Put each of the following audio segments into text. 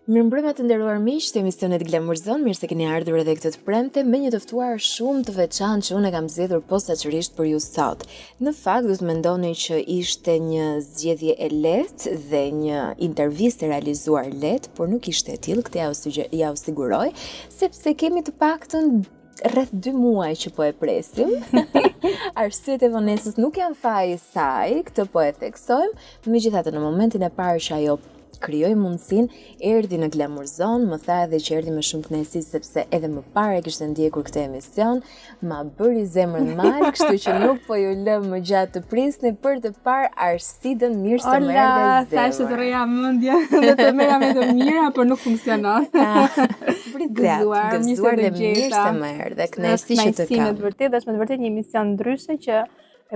Mirëmbrëma të nderuar miq të emisionit Glamorzon, mirë se keni ardhur edhe këtë të premte me një të ftuar shumë të veçantë që unë kam zgjedhur posaçërisht për ju sot. Në fakt do të mendoni që ishte një zgjedhje e lehtë dhe një intervistë e realizuar lehtë, por nuk ishte e tillë, këtë ja u siguroj, sepse kemi të paktën rreth 2 muaj që po e presim. Arsyet e vonesës nuk janë faji i saj, këtë po e theksojmë. Megjithatë në momentin e parë që ajo krijoi mundësinë, erdhi në Glamorzon, më tha edhe që erdhi me shumë kënaqësi sepse edhe më parë kishte ndjekur këtë emision, ma bëri zemrën mal, kështu që nuk po ju lë më gjatë të prisni për të parë Arsidën mirë se më erdhe zemra. Thashë të rreja mendje dhe të merra me të mira, por nuk funksionon. Gëzuar dhe mirë se më erdhe, kënaqësi që të kam. Me vërtet, është me vërtet një emision ndryshe që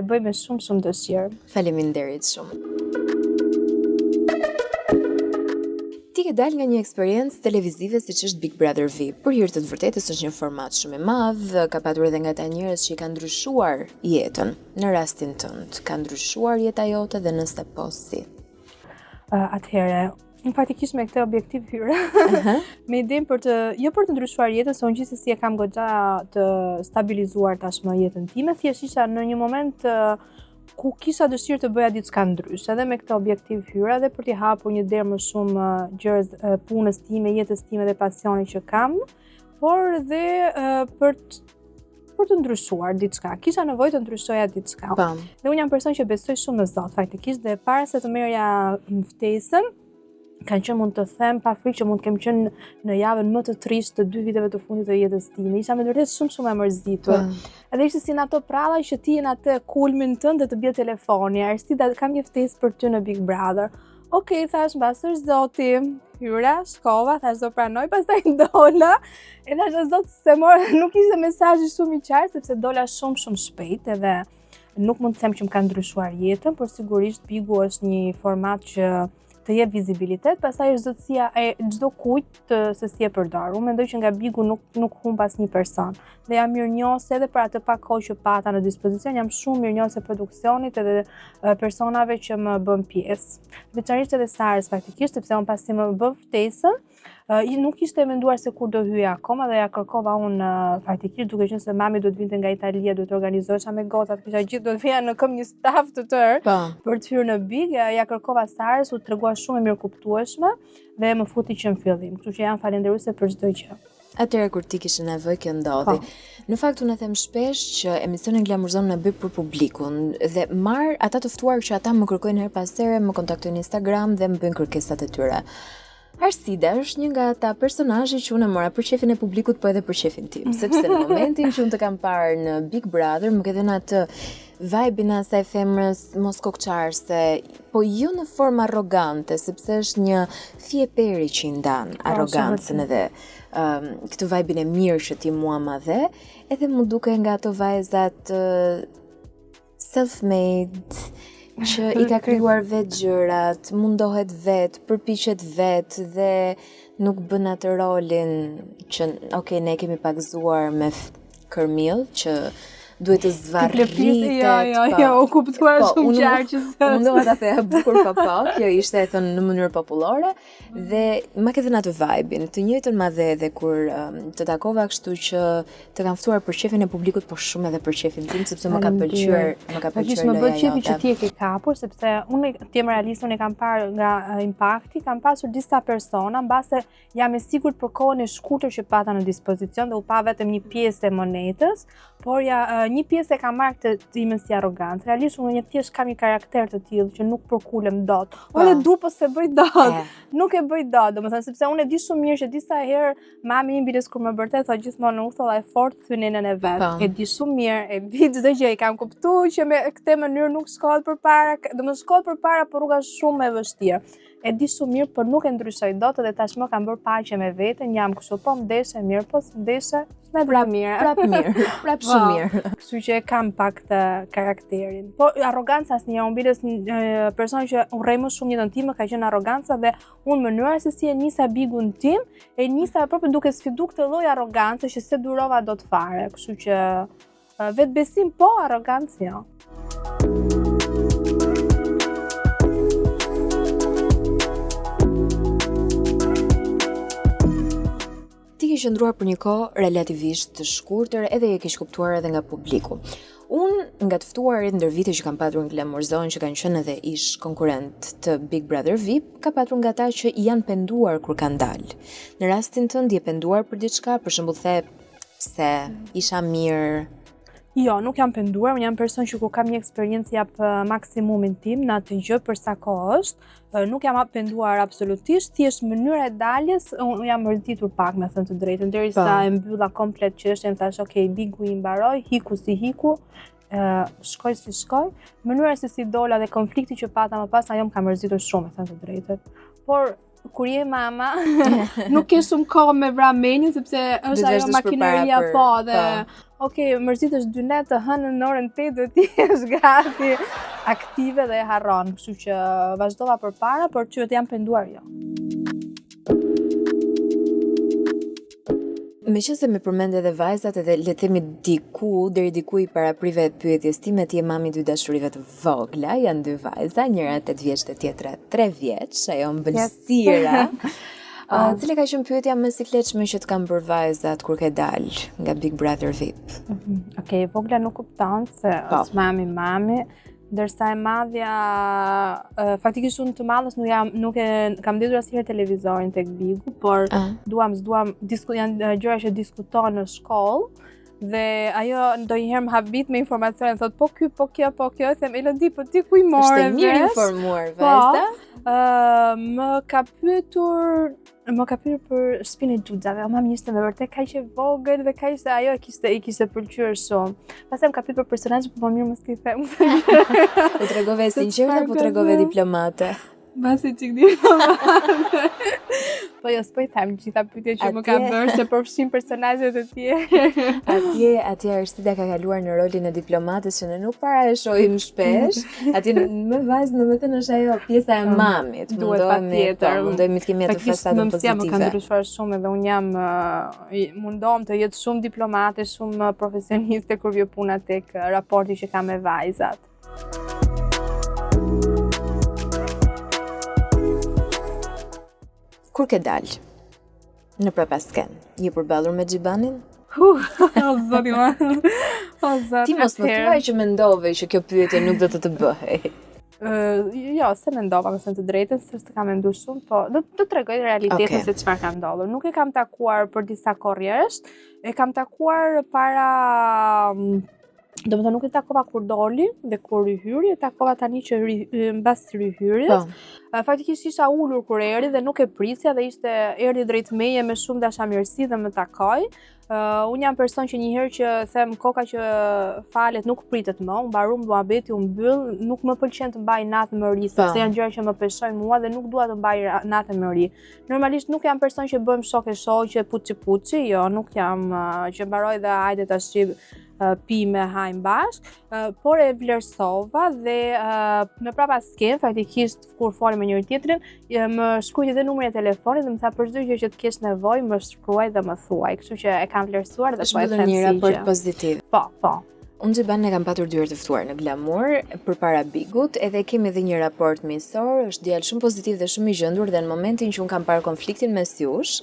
e bëj me shumë dëshirë. Faleminderit shumë. Ti ke dalë nga një eksperiencë televizive siç është Big Brother VIP. Për hir të vërtetës është një format shumë i madh, ka patur edhe nga ata njerëz që i kanë ndryshuar jetën. Në rastin tënd, ka ndryshuar jeta jote dhe nëse po si? Atëherë, unë faktikisht me këtë objektiv hyra, me idenë jo për të ndryshuar jetën, se unë gjithsesi e kam goxha të stabilizuar tashmë jetën time, thjesht isha në një moment ku kisha dëshirë të bëja diçka ndryshe, edhe me këtë objektiv hyra dhe për t'i hapur një derë më shumë gjërës punës time, jetës time dhe pasionit që kam, por dhe për të ndryshuar diçka. Kisha nevojë të ndryshoja diçka. Dhe unë jam person që besoj shumë në Zot, faktikisht, dhe para se të merrja ftesën, kanë qenë, mund të them, pa frikë që mund të kem qenë në javën më të trisht të 2 viteve të fundit të jetës time. Isha me vërtet shumë e mërzitur. Edhe ishte si në ato pralla që ti në atë kulmin tënd dhe të bie telefoni. Arsida, kam një ftesë për ty në Big Brother. Okej, thash, mbas është Zoti. Hyra, shkova, thash do pranoj, pastaj dola. E thash Zot se nuk ishte mesazhi shumë i qartë sepse dola shumë shpejt edhe nuk mund të them që më ka ndryshuar jetën, por sigurisht Bigu është një format që të jep vizibilitet, pastaj është zotësia e çdo kujt se si e përdor. Unë mendoj që nga Bigu nuk humb asnjë person. Dhe jam mirënjohëse edhe për atë pak kohë që pata në dispozicion, jam shumë mirënjohëse produksionit edhe personave që më bën pjesë. Veçanërisht edhe Sarës faktikisht, sepse unë pasi më bë ftesën, nuk ishte menduar se kur do hyja akoma dhe ja kërkova unë faktikisht duke qenë se mami do të vinte nga Italia, do të organizohesha me gocat, kisha gjithë do të vija në këmbë një staf të tërë për të hyrë në Big, ja kërkova Sarës, u tregua shumë e mirëkuptueshme dhe më futi që në fillim, kështu që jam falënderuese për çdo gjë. Atëherë kur ti kishe nevojë kjo ndodhi. Në fakt unë them shpesh që emisionin Glamorzon në bëj për publikun dhe marr ata të ftuar që ata më kërkojnë her pas here, më kontaktojnë në Instagram dhe më bëjnë kërkesat e tyre. Arsida është një nga ata personazhe që unë mora për qefin e publikut, po edhe për qefin tim, sepse në momentin që unë të kam parë në Big Brother, më ke dhënë atë vibe-in e asaj femrës mos kokçarse, po jo në formë arrogante, sepse është një fieperi që i ndan arrogancën edhe këtë vibe-in e mirë që ti mua ma dhe, edhe më duke nga ato vajzat self-made, që i ka krijuar vetë gjërat, mundohet vetë, përpiqet vetë dhe nuk bën atë rolin që ne kemi pagzuar me kërmill që duhet të zvarritet. Jo, u kuptuar shumë qartë që mundova ta thëja bukur po, kjo ishte e thënë në mënyrë popullore dhe më ke dhënë atë vibe-in. Të njëjtën ma dhe edhe kur të takova, kështu që të kam ftuar për qefin e publikut, por shumë edhe për qefin tim, sepse më ka pëlqyer loja më bë qefi që jote. ti e ke kapur, sepse unë jam realiste, unë e kam parë nga Impakti, kam pasur disa persona, mbase jam e sigurt për kohën e shkurtër që pata në dispozicion dhe u pa vetëm një pjesë e monetës, por një pjesë e kam marrë këtë timën si arrogancë. Realisht unë një thjesht kam një karakter të tillë që nuk përkulem dot. Unë e du po se bëj dot. Nuk e bëj dot, domethënë sepse unë e di shumë mirë që disa herë mami im biles kur më bërtet thotë gjithmonë u tholla e fortë thynenën e vet. E di shumë mirë, e di çdo gjë, i kam kuptuar që me këtë mënyrë nuk shkohet përpara, domethënë shkohet përpara, por rruga shumë e vështirë. e di shumë mirë, por nuk e ndryshoj dot dhe tashmë kam bërë paqe me veten, jam kështu, po m'deshe mirë, po s'mdeshe, ne prap mirë. Prap mirë, prap shumë mirë. Kështu që e kam pak të karakterin. Po arroganca asnjëherë, unë biles person që urrej më shumë jetën time ka qenë arroganca dhe unë mënyra se si e nisa bigun tim, e nisa proprio duke sfidu këtë lloj arrogancë që se durova dot fare. Kështu që vetbesim po, arrogancë jo. Ti ke qëndruar për një kohë relativisht të shkurtër edhe e ke kuptuar edhe nga publiku. Unë nga të ftuarit ndër vite që kam patur në Glamour Zone, që kanë qenë edhe ish konkurrent të Big Brother VIP, ka patur nga ta që janë penduar kur kanë dalë. Në rastin tënd je penduar për diçka, për shembull the se isha mirë. Jo, nuk jam penduar, unë jam person që kur kam një eksperiencë jap maksimumin tim në atë gjë për sa kohë është. Nuk jam penduar absolutisht, thjesht mënyra e daljes, unë jam rënditur pak me thënë të drejtën, derisa e mbylla komplet çështjen, thash okay, bigu i mbaroi, hiku si hiku, shkoj si shkoj. Mënyra se si dola dhe konflikti që pata më pas, ajo më ka mërzitur shumë me thënë të drejtën. Por kur je mama, nuk ke shumë kohë me vramenin, sepse është ajo makineria po dhe okej, mërzitesh 2 net të hënën në orën 8 dhe ti jesh gati aktive dhe e harron, kështu që vazhdova përpara, por që të jam penduar jo. Meqense më përmend edhe vajzat edhe le të themi deri diku I paraprive pyetjes time, ti je mami 2 dashurive të vogla, janë 2 vajza, njëra 8 vjeç dhe tjetra 3 vjeç, ajo mbëlsira. Cila ka qenë pyetja më e lehtëshme që të kanë bërë vajzat kur ke dalë nga Big Brother VIP? Okej, vogla nuk kupton se është mami, ndërsa e madhja faktikisht unë të madhës nuk e kam ndjetur asnjëherë televizorin tek Bigu, por s'duam janë gjëra që diskutohen në shkollë. Dhe ajo ndonjëherë më habit me informacione, thot po ky, po kjo, them Elodi, po ti ku I morë? Është mirë informuar vajza. Më ka pyetur për shtëpinë e Xhuxhave. Mami ishte me vërtet kaq e vogël dhe kaq se ajo I kishte pëlqyer shumë. Pastaj më ka pyetur për personazhin, po më mirë mos I them. Po tregove sinqerte apo tregove diplomate? Basi çik diplomate. Po jo, s'po I them gjitha pyetjet që më ka bërë se përfshin personazhet e tjerë. Atje Arstida ka kaluar në rolin e diplomates që ne nuk para e shohim shpesh. Atje më vajzë, domethënë është ajo pjesa e mamit. Mundohemi të kemi atë fasadën pozitive. Më ka ndryshuar shumë edhe unë mundohem të jetë shumë diplomate, shumë profesioniste kur vjen puna tek raporti që kam me vajzat. Kur ke dalë në prapasken, je përballur me Xhibanin? O zoti ma. Ti mos më thuaj që mendove që kjo pyetje nuk do të bëhej. Jo, se mendova me thënë të drejtën, se s'të kam menduar shumë, po do të tregoj realitetin se çfarë ka ndodhur. Nuk e kam takuar për disa korriesh, e kam takuar para domethënë nuk e takova kur doli dhe kur hyri, e takova tani që mbas rihyrjes. Faktikisht isha ulur kur erdhi dhe nuk e prisja dhe erdhi drejt meje me shumë dashamirësi dhe më takoi. Unë jam person që njëherë që them koka që falet nuk pritet më, unë mbarum muhabeti, u mbyll, nuk më pëlqen të mbaj natë më ri, sepse janë gjëra që më peshojnë mua dhe nuk dua të mbaj natë më ri. Normalisht nuk jam person që bëjmë shok e shoqe, puçi, jo, nuk jam që mbaroj dhe hajde tash pi me hajm bashk, por e vlerësova dhe në prapasken, faktikisht kur folëm me njëri tjetrin, më shkruajti edhe numrin e telefonit dhe më tha për çdo gjë që të kesh nevojë, më shkruaj dhe më thuaj. Kështu që e kam vlerësuar dhe po e them si një raport pozitiv. Po. Unë Xhiban e kam patur 2 herë të ftuar në Glamour përpara Bigut, edhe kemi edhe një raport miqësor, është djalë shumë pozitiv dhe shumë I gjendur dhe në momentin që unë kam parë konfliktin mes jush,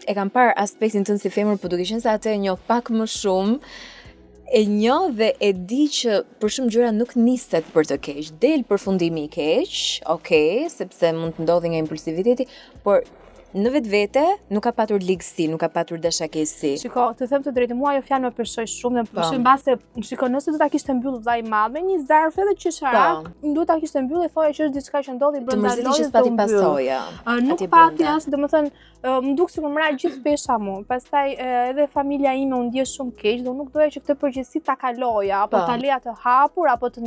e kam parë aspektin tënd si femër, por duke qenë se atë e njoh pak më shumë, e njoh dhe e di që për shumë gjëra nuk niset për të keq, del përfundimi I keq, okay, sepse mund të ndodhi nga impulsiviteti, por në vetvete nuk ka patur ligësi, nuk ka patur dashakësi. Shiko, të them të drejtë, mua ajo fjalë më përshoj shumë, dhe përshoj mbase, shiko, nëse do ta kishte mbyll vllai i madh me një zarf edhe qesharak, duhet ta kishte mbyll e thoja që është diçka që ndodhi brenda lojës të pasoja. Nuk pati as, domethënë, më duk sikur më ra gjithë pesha mua. Pastaj edhe familja ime u ndje shumë keq, dhe nuk doja që këtë përgjegjësi ta kaloja, apo ta leja të hapur, apo të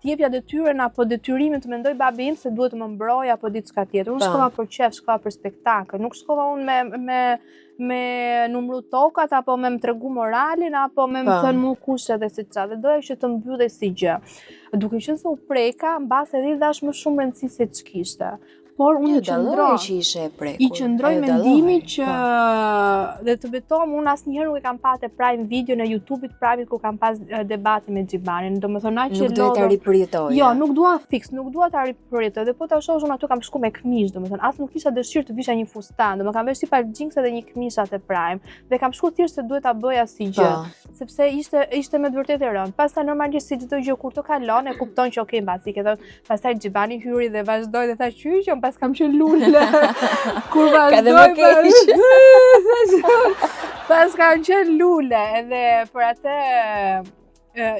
jepja detyrën apo detyrimin të mendoj babi im se duhet të më mbroj apo diçka tjetër. Unë shkova për qef, shkova për spektakël, nuk shkova unë me numru tokat, apo me më tregu moralin, apo me më thënë mu kushte dhe si qa, dhe doja që të mbyllej si gjë. Duke qenë se u preka, mbas edhe i dhash më shumë rëndësi se ç'kishte. Por unë i qëndroj mendimi që dhe të betohem, unë asnjëherë nuk e kam patë Prime Video në YouTube-it Prime kur kam pas debati me Xhibanin. Domethënë aq që nuk duhet ta ripërjetoj. Jo, nuk dua fiks, nuk dua ta ripërjetoj. Dhe po ta shohësh unë aty kam shku me këmishë, domethënë as nuk kisha dëshirë të visha një fustan, domethënë kam vesh si palxhinks edhe një këmishë atë Prime. Dhe kam shku thjesht se duhet ta bëja si gjë, sepse ishte me të vërtetë e rëndë. Pastaj normalisht si çdo gjë kur të kalon e kupton që okay, mbasi ke thënë, pastaj Xhibani hyri dhe vazhdoi dhe tha qyq, pas kam qenë lule, kur vazhdoj, pas kam qenë lule, edhe për atë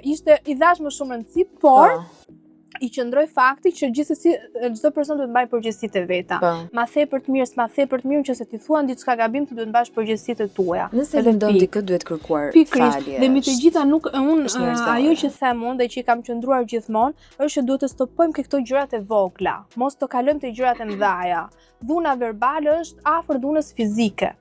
i dhash më shumë rëndësi, por i qëndroj fakti që gjithsesi çdo person duhet mbaj përgjegjësitë e veta. Ma the për të mirë, s'ma the për të mirë, nëse ti thuan diçka gabim, ti duhet mbash përgjegjësitë e tuaja. Nëse lëndon dikë duhet kërkuar falje. Dhe mi të gjitha nuk ajo që them unë dhe që i kam qëndruar gjithmonë, është që duhet të stopojmë këto gjërat e vogla, mos të kalojmë te gjërat e mëdha. Dhuna verbale është afër dhunës fizike.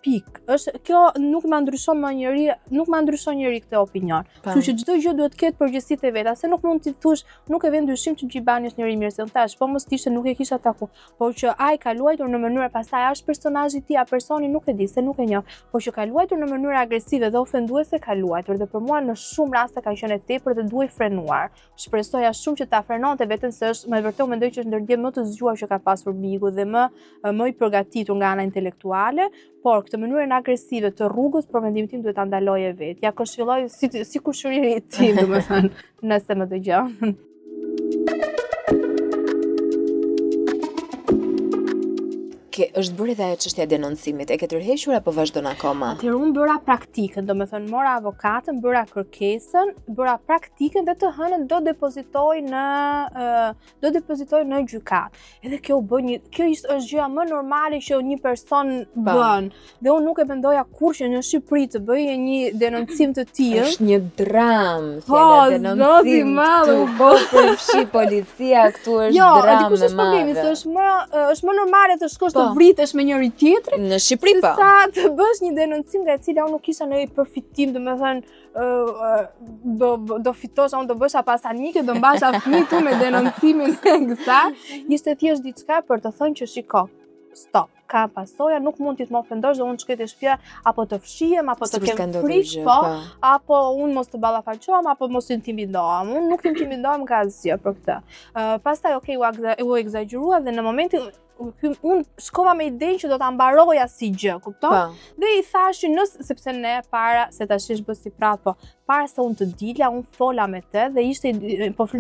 Pik. Kjo nuk ma ndryshon njëri këtë opinion. Kështu që çdo gjë duhet të ketë përgjegjësitë e veta, se nuk mund t'i thush, nuk e vjen dyshim që Xhibani është njëri mirë, se thash, po mos ishte nuk e kisha taku. Por që ai ka luajtur në mënyrë, pastaj është personazhi i tij, a personi nuk e di, se nuk e njoh, por që ka luajtur në mënyrë agresive dhe ofenduese ka luajtur, dhe për mua në shumë raste ka qenë e tepërt dhe duhej frenuar. Shpresoja shumë që ta frenonte veten, se është më vërtet mendoj që është ndër më të zgjuar që ka pasur Bigu dhe më i përgatitur nga ana intelektuale, por këtë mënyrën agresive të rrugës për mendimin tim duhet ta ndaloje vetë. Ja këshilloj si kushëriri i tim, domethënë, nëse më dëgjon. Është bërë edhe ajo çështja e denoncimit, e ke tërhequr apo vazhdon akoma? Atëherë unë bëra praktikën, domethënë mora avokatën, bëra kërkesën, bëra praktikën dhe të hënën do depozitoj në gjykat. Edhe kjo është gjëja më normale që një person bën. Dhe unë nuk e mendoja kurrë që në Shqipëri të bëjë një denoncim të tillë. Është një dramë, fjala denoncim. Po përfshi policia, këtu është dramë. Jo, dikush është problemi, se është më normale të shkosh të vritesh me njëri tjetrin. Në Shqipëri po. Sa të bësh një denoncim nga e cila unë nuk kisha ndonjë përfitim, domethënë do fitosh, unë do bësh pasanike, do mbasha fëmijë tu me denoncimin e kësaj. Ishte thjesht diçka për të thënë që shiko, stop, ka pasoja, nuk mund ti të më ofendosh dhe unë të shkoj te shtëpia apo të fshihem apo të kem frikë, apo unë mos të ballafaqohem apo mos intimidohem. Unë nuk intimidohem nga asgjë për këtë. Pastaj u egzagerua dhe në momentin unë shkova me idenë që do ta mbaroja si gjë, kupton? Dhe i thash që sepse ne para se tash është bërë si prapë, para se unë të dilja, unë fola me të dhe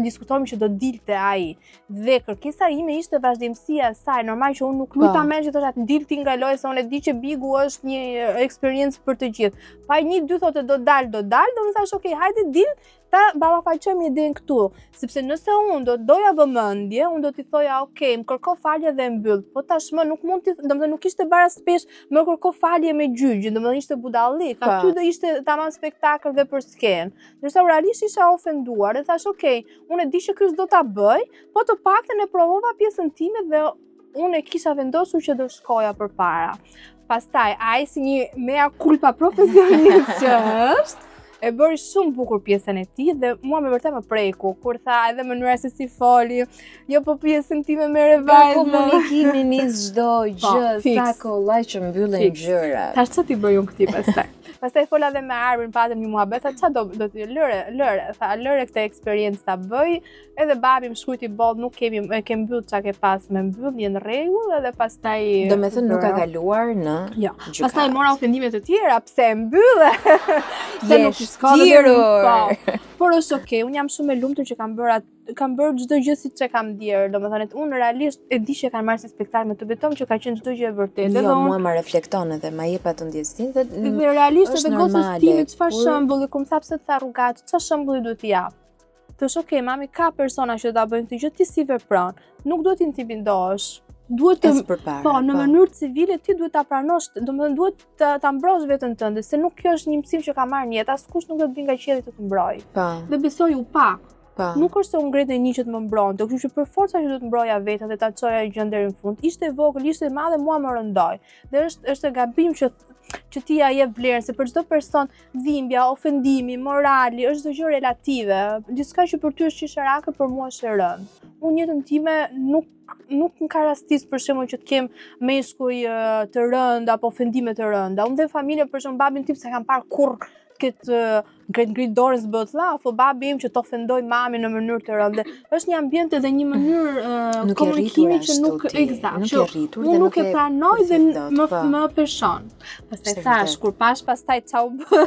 diskutojmë që do dilte ai. Dhe kërkesa ime ishte vazhdimësia e saj. Normal që unë nuk luta më që thosha dil ti nga loja, se unë e di që Bigu është një eksperiencë për të gjithë. Pa 1-2 thotë do dal, do më thash okay, hajde dil, ta ballafaqojmë idenë këtu, sepse nëse unë do doja vëmendje, unë do t'i thoja okay, më kërko falje dhe mbyll. Po tashmë nuk mund të, domethënë nuk ishte bara spesh më kërko falje me gjyq, domethënë ishte budallik. Aty do ishte tamam spektakël dhe për skenë. Ndërsa realisht isha ofenduar dhe thash okay, unë e di që ky s'do ta bëj, po të paktën e provova pjesën time dhe unë e kisha vendosur që do shkoja përpara. Pastaj ai si një mea culpa profesionist që është, e bëri shumë bukur pjesën e tij dhe mua me vërtet më preku kur tha edhe mënyra se si foli, jo po pjesën time me revajzë. Komunikimin nis çdo gjë, sa kollaj që mbyllen gjërat. Tash ç'ti bëj unë këtij pastaj? Pastaj fola dhe me Armin, patëm një muhabet, tha ç'a do të lëre këtë eksperiencë ta bëj. Edhe babi më shkruajti boll, nuk kemi mbyll çka ke pas me mbyll, në rregull, edhe pastaj domethënë nuk ka kaluar në gjykat. Pastaj mora ofendime të tjera, pse e mbylle? Se nuk Por është okay, unë jam shumë e lumtur që kam bërë kam bërë çdo gjë siç e kam ndier, domethënë unë realisht e di që kanë marrë si spektakël, me të betom që ka qenë çdo gjë e vërtetë. Jo, mua më reflekton edhe ma jep atë ndjesinë dhe realisht edhe gocës time çfarë kur- shembulli, kur më tha pse të tha rrugat, çfarë shembulli duhet t'i jap? Thosh, okay, mami, ka persona që ta bëjnë këtë gjë, ti si vepron, nuk duhet t'i intimidosh. Duhet të po, në mënyrë civile ti duhet ta pranosh, domethënë duhet ta mbrosh veten tënde, se nuk kjo është një mësim që ka marrë në jetë, askush nuk do të vinë nga qielli të të mbrojë. Dhe besoj u pa. Nuk është se unë ngretë një që të më mbronte, kështu që për forca që do të mbroja veten dhe ta çoja gjën deri në fund. Ishte e vogël, ishte e madhe, mua më rëndoi. Dhe është e gabim që ti ja jep vlerën, se për çdo person dhimbja, ofendimi, morali është çdo gjë relative. Diçka që për ty është qesharake, për mua është e rëndë. Unë jetën time nuk më ka rastis për shembull që të kem meshkuj të rënd apo ofendime të rënda. Unë dhe familje për shembull babin tim se kam parë kurrë këtë ngrit dorën s'bëhet llaf, o babi im që të ofendoj mamin në mënyrë të rëndë. Është një ambient edhe një mënyrë komunikimi që nuk unë nuk e pranoj dhe më peshon. Pastaj thash, kur pash pastaj çau bë.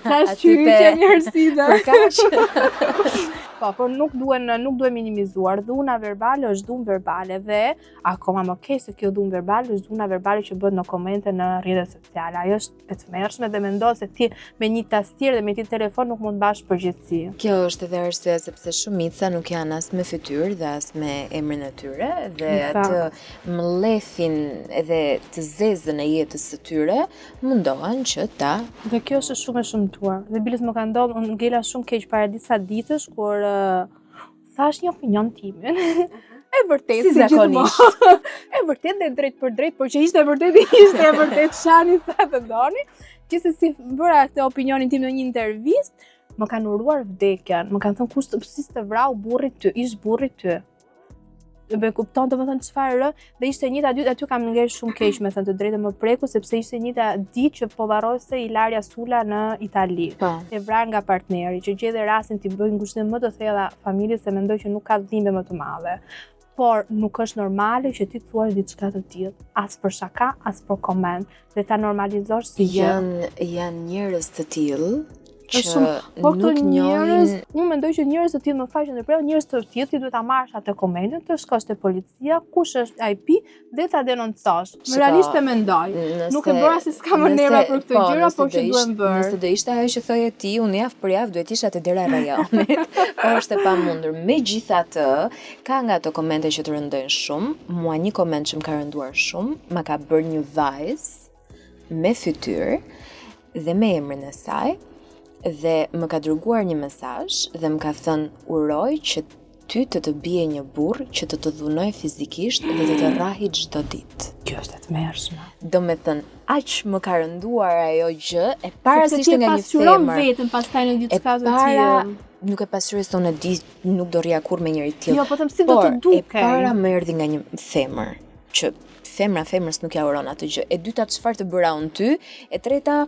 Thash që mirësida. Për kaq. Po, por nuk duhet minimizuar. Dhuna verbale është dhunë verbale dhe akoma më keq se kjo dhunë verbale është dhuna verbale që bëhet në komente në rrjetet sociale. Ajo është e tmerrshme dhe mendoj se ti me një tastier dhe me një telefon nuk mund të bash përgjithësi. Kjo është edhe arsyeja sepse shumica nuk janë as me fytyrë dhe as me emrin e tyre dhe atë mllefin edhe të zezën e jetës së tyre mundohen që ta. Dhe kjo është shumë e shëmtuar. Dhe biles më ka ndodhur, unë ngela shumë keq para disa ditësh kur thash një opinion timin. E vërtet, si zakonisht. E vërtet dhe drejt për drejt, por që ishte e vërtet shani sa të doni. Gjithsesi bëra këtë opinionin tim në një intervistë, më kanë uruar vdekjen, më kanë thënë kush të vrau burri ty, ish burri ty. Dhe kupton domethënë çfarë rë, dhe ishte njëta aty kam ngel shumë keq me thënë të drejtën më preku sepse ishte njëta ditë që po varroste Ilaria Sula në Itali. E vrarë nga partneri, që gjete rastin t'i bëjë ngushëllim më të thella familjes se mendoj që nuk ka dhimbje më të madhe. Por nuk është normale që ti të thuash diçka të tillë, as për shaka, as për koment, dhe ta normalizosh si gjë. Janë njerëz të tillë që nuk njohin. Unë mendoj që njerëz të tillë më faqen ndërprerje, njerëz të tillë ti duhet ta marrësh atë komentin, të shkosh te policia, kush është IP dhe ta denoncosh. Realisht e mendoj. Nuk e bëra se s'kam nerva për këtë gjëra, por që duhem bërë. Nëse do ishte ajo që thoje ti, unë javë për javë duhet isha te dera e rajonit. Po është e pamundur. Megjithatë, ka nga ato komente që të rëndojnë shumë. Mua një koment që më ka rënduar shumë, ma ka bërë një vajzë me fytyrë dhe me emrin e saj. Dhe më ka dërguar një mesazh dhe më ka thënë uroj që ty të bie një burr që të dhunoj fizikisht dhe të të rrahi çdo ditë. Kjo është e tmerrshme. Domethënë, aq më ka rënduar ajo gjë e para se ishte nga një femër. Sepse ti e vetëm pastaj në diçka të tillë. Nuk e pasuroj se unë di nuk do rria kurrë me njëri tillë. Jo, po them si do të dukej. E para më erdhi nga një femër që femrës nuk ja uron atë gjë. E dyta çfarë të bëra unë ty? E treta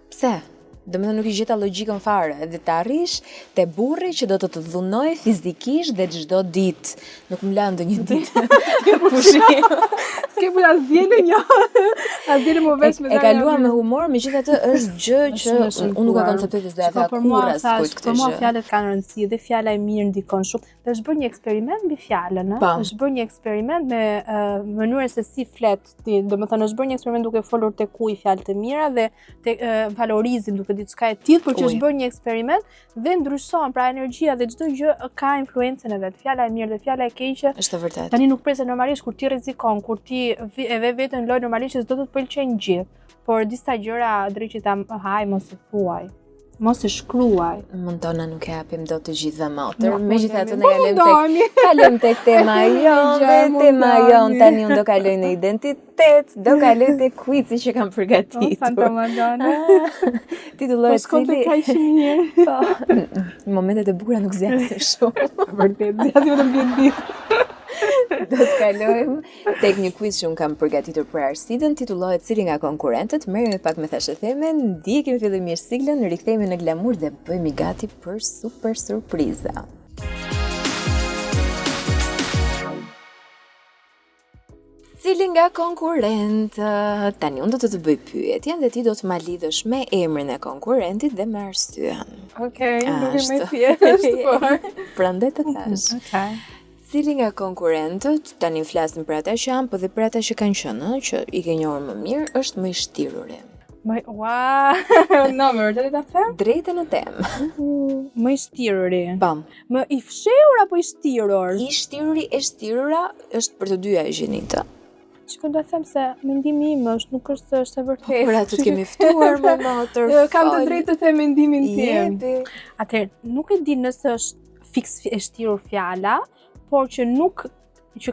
pse? Domethënë nuk i gjeta logjikën fare dhe të arrish te burri që do të të dhunoj fizikisht dhe çdo ditë. Nuk më la ndonjë ditë. Pushim. S'ke për as dielën jo. As dielën më vesh me. E kaluam me humor, megjithatë është gjë që unë nuk e konceptoj se do ta kurrë as kujt këtë gjë. Për mua fjalët kanë rëndësi dhe fjala e mirë ndikon shumë. Dhe është bërë një eksperiment mbi fjalën, ëh. Është bërë një eksperiment me mënyrën se si flet ti. Domethënë është bërë një eksperiment duke folur tek ujë fjalë të mira dhe tek valorizim duke diçka e tillë, por që është bërë një eksperiment dhe ndryshon, pra energjia dhe çdo gjë ka influencën e vet. Fjala e mirë dhe fjala e keqe. Është vërtet. Tani nuk presë normalisht kur ti rrezikon, kur ti e ve veten loj normalisht s'do të pëlqejnë gjithë, por disa gjëra drejt ta haj mos e thuaj. Mos e shkruaj. Montona nuk e japim dot të gjitha motër. Megjithatë ne kalojmë tek tema jonë, tani unë do kaloj në identitet, do kaloj tek quizi që kam përgatitur. Santa Madonna. Titullohet cili? Po kaq mirë. Po. Në momentet e bukura nuk zgjasin shumë. Vërtet, zgjasin vetëm 10 ditë. Do të kalojmë tek një quiz që unë kam përgatitur për Arsidën, titullohet Cili nga konkurrentët, merremi pak me thashëthemen, ndjekim fillimisht siglën, rikthehemi në Glamur dhe bëhemi gati për super surpriza. Cili nga konkurrentët, tani unë do të bëj pyetjen dhe ti do të ma lidhësh me emrin e konkurrentit dhe me arsyen. Okej, nuk e më thjesht, por. Prandaj të thash. Okej. Cili nga konkurrentët, tani flasim për ata që janë, po dhe për ata që kanë qenë, që i ke njohur më mirë, është më i shtiruri. No, më vërtet ta them? Drejtë në temë. Më i shtiruri. Pam. Më i fshehur apo i shtirur? I shtiruri e shtirura është për të dyja e gjinita. Shikoj ta them se mendimi im nuk është e vërtetë. Por atë të kemi ftuar më natër. Kam të drejtë të them mendimin tim. Jepi. Atëherë, nuk e di nëse është fiks e shtirur fjala, por që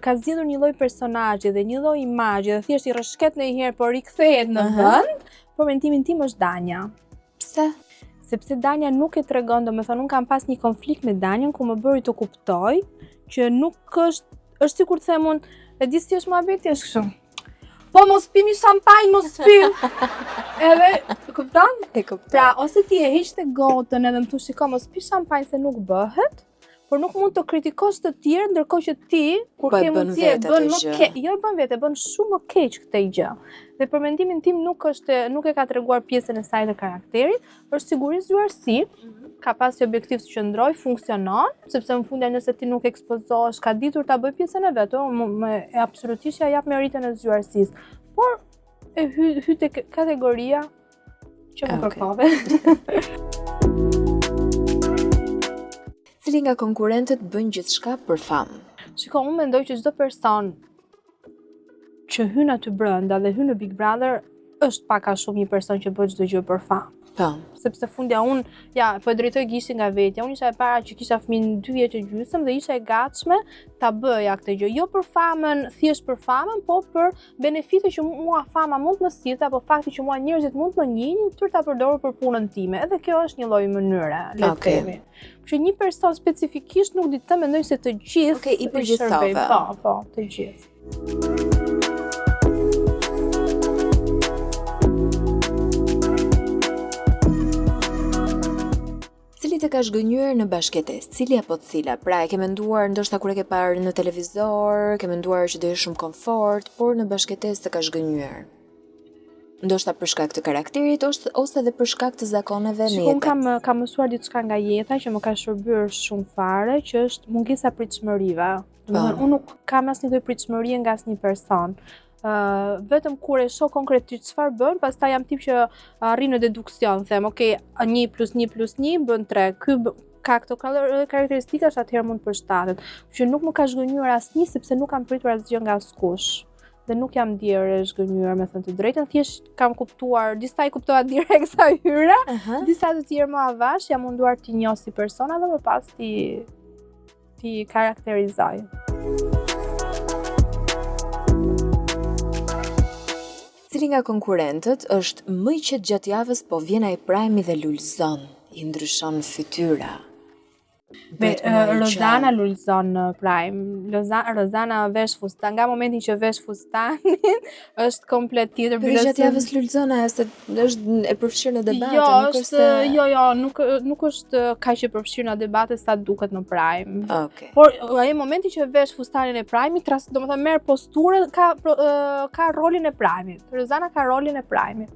ka zgjedhur një lloj personazhi dhe një lloj imazhi dhe thjesht i rrëshket ndonjëherë por rikthehet në vend, por mendimin tim është Danja. Pse? Sepse Danja nuk e tregon, domethënë unë kam pas një konflikt me Danjën ku më bëri të kuptoj që nuk është sikur të them unë, e di si është muhabeti, është kështu. Po mos pimi shampanjë, mos pim. Edhe, kupton? E kuptoj. Pra, ose ti e hiq te gotën edhe më thu shiko mos pi shampanjë se nuk bëhet, por nuk mund të kritikosh të tjerë, ndërkohë që ti, kur ke mundësi e bën më keq, jo e bën vetë, e bën shumë më keq këtë gjë. Dhe për mendimin tim nuk e ka treguar pjesën e saj të karakterit, është sigurisht zgjuarsi, ka pasi objektiv të qëndroj, funksionon, sepse në fundja nëse ti nuk ekspozohesh, ka ditur ta bëj pjesën e vet, e absolutisht ja jap meritën e zgjuarsisë. Por e hy te kategoria që më kërkove. Cili nga konkurrentët bën gjithçka për famë? Shiko, unë mendoj që çdo person që hyn aty brenda dhe hyn në Big Brother është pak a shumë një person që bën çdo gjë për famë. Po. Sepse fundja unë, po e drejtoj gishtin nga vetja. Unë isha e para që kisha fëmijë 2 vjeç e gjysmë dhe isha e gatshme ta bëja këtë gjë. Jo për famën, thjesht për famën, po për benefitet që mua fama mund të më sillte apo fakti që mua njerëzit mund të më njihin, tur ta përdorur për punën time. Edhe kjo është një lloj mënyre, le të themi. Që një person specifikisht nuk di të mendoj se të gjithë. Okej, i përgjithsave. Po, të gjithë. Cili të ka zhgënjur në bashkëtesë? Cili apo cila? Pra, e ke menduar ndoshta kur e ke parë në televizor, ke menduar që do jesh shumë komfort, por në bashkëtesë të ka zhgënjur. Ndoshta për shkak të karakterit ose edhe për shkak të zakoneve në jetë. Unë kam mësuar diçka nga jeta që më ka shërbyer shumë fare, që është mungesa pritshmërive. Domethënë, unë nuk kam asnjë lloj pritshmërie nga asnjë person. Vetëm kur e shoh konkretisht çfarë bën, pastaj jam tip që arrin në deduksion, them, okay, 1 + 1 + 1 bën 3. Ky ka këto karakteristikash, atëherë mund të përshtatet. Që nuk më ka zhgënjur asnjë sepse nuk kam pritur asgjë nga askush. Dhe nuk jam ndjerë e zhgënjur, me thënë të drejtën, thjesht kam kuptuar, disa i kuptova direkt sa hyra, disa të tjerë më avash, jam munduar t'i njoh si persona dhe më pas t'i karakterizoj. Cili nga konkurrentët është më i qetë gjatë javës, po vjen ai Prime dhe lulëzon, i ndryshon fytyra? Rozana lulëzon në Prime. Rozana vesh fustan. Nga momenti që vesh fustanin, është komplet tjetër. Për gjatë javës lulëzon ajo se është e përfshirë në debate, nuk është kaq e përfshirë në debate sa duket në Prime. Okay. Por ai momenti që vesh fustanin e Prime-it, domethënë merr posturën, ka rolin e Prime-it. Rozana ka rolin e Prime-it.